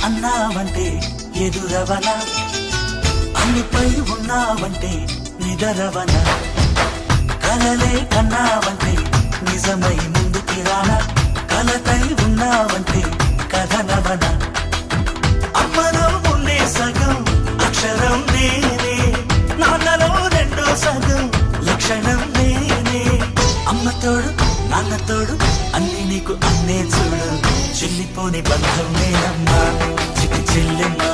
అన్నావంటే ఎదురవనా, అన్నిపై ఉన్నావంటే నిదరవనా, కలలే కన్నావంటే నిజమై ముందుకి రానా, కలతై ఉన్నావంటే కథనవనా. అమ్మలో ఉండే సగం అక్షరం నేనే, నాన్నలో రెండో సగం లక్షణం నేనే. అమ్మ తోడు నాన్న తోడు అన్ని నీకు అన్నే చూడు, చెల్లిపోని బంధం నేనమ్మా చిటి చెల్లెమ్మా.